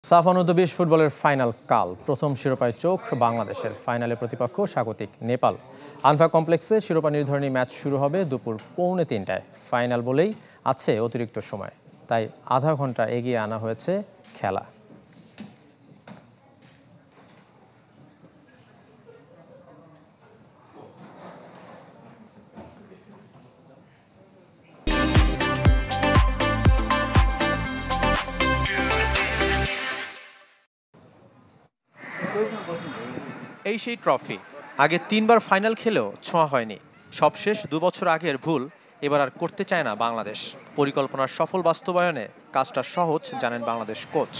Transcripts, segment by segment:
সাফ অনূর্ধ্ব-20 ফুটবলের ফাইনাল কাল। প্রথম শিরোপায় চোখ বাংলাদেশের। ফাইনালে প্রতিপক্ষ স্বাগতিক নেপাল। আনফা কমপ্লেক্সে শিরোপা নির্ধারণী ম্যাচ শুরু হবে দুপুর 2:45টায়। ফাইনাল বলেই আছে অতিরিক্ত সময়, তাই আধা ঘন্টা এগিয়ে আনা হয়েছে খেলা। এই সেই ট্রফি। আগে 3বার ফাইনাল খেলেও ছোঁয়া হয়নি। সবশেষ 2 বছর আগের ভুল এবার আর করতে চায় না বাংলাদেশ। পরিকল্পনার সফল বাস্তবায়নে কাজটা সহজ জানেন বাংলাদেশ কোচ।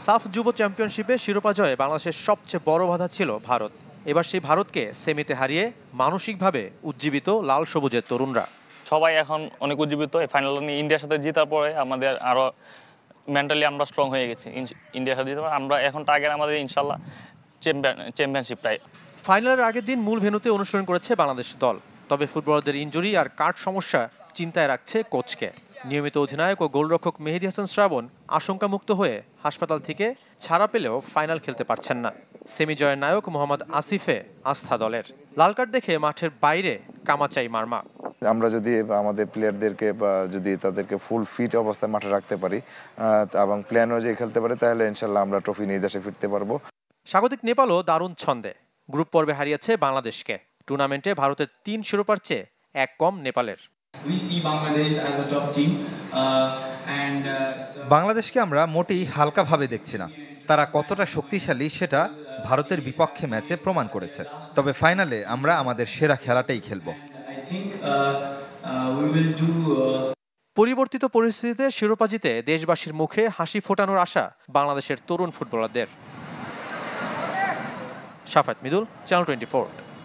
সাফ যুব চ্যাম্পিয়নশিপে শিরোপা জয়ে বাংলাদেশের সবচেয়ে বড় বাধা ছিল ভারত। এবার সেই ভারতকে সেমিতে হারিয়ে মানসিকভাবে উজ্জীবিত লাল সবুজের তরুণরা। সবাই এখন অনেক উজ্জীবিত। এই ফাইনাল নিয়ে ইন্ডিয়ার সাথে জেতার পরে আমাদের আরো মেন্টালি আমরা স্ট্রং হয়ে গেছি। ইন্ডিয়ার সাথে জিতে আমরা এখন টার্গেট আমাদের ইনশাল্লাহ চ্যাম্পিয়নশিপটাই। ফাইনালের আগের দিন মূল ভেন্যুতে অনুশীলন করেছে বাংলাদেশ দল। তবে ফুটবলারদের ইনজুরি আর কার্ড সমস্যা চিন্তায় রাখছে কোচকে। নিয়মিত অধিনায়ক ও গোলরক্ষক মেহেদী হাসান শ্রাবণ আশঙ্কামুক্ত হয়ে হাসপাতাল থেকে ছাড়া পেলেও ফাইনাল খেলতে পারছেন না। সেমি জয়ের নায়ক মোহাম্মদ আসিফে আস্থা দলের। লাল কার্ড দেখে মাঠের বাইরে কামাচাই মারমা। আমরা যদি আমাদের প্লেয়ারদেরকে যদি তাদেরকে ফুল ফিট অবস্থায় মাঠে রাখতে পারি এবং প্ল্যান অনুযায়ী খেলতে পারি, তাহলে ইনশাল্লাহ আমরা ট্রফি নিয়ে দেশে ফিরতে পারবো। স্বাগতিক নেপালও দারুণ ছন্দে। গ্রুপ পর্বে হারিয়েছে বাংলাদেশকে। টুর্নামেন্টে ভারতের 3 শিরোপার চেয়ে 1 কম নেপালের। বাংলাদেশকে আমরা মোটেই হালকাভাবে দেখছি না। তারা কতটা শক্তিশালী সেটা ভারতের বিপক্ষে ম্যাচে প্রমাণ করেছে। তবে ফাইনালে আমরা আমাদের সেরা খেলাটাই খেলব। পরিবর্তিত পরিস্থিতিতে শিরোপা জিতে দেশবাসীর মুখে হাসি ফোটানোর আশা বাংলাদেশের তরুণ ফুটবলারদের। শাফাত মিদুল, চ্যানেল 24।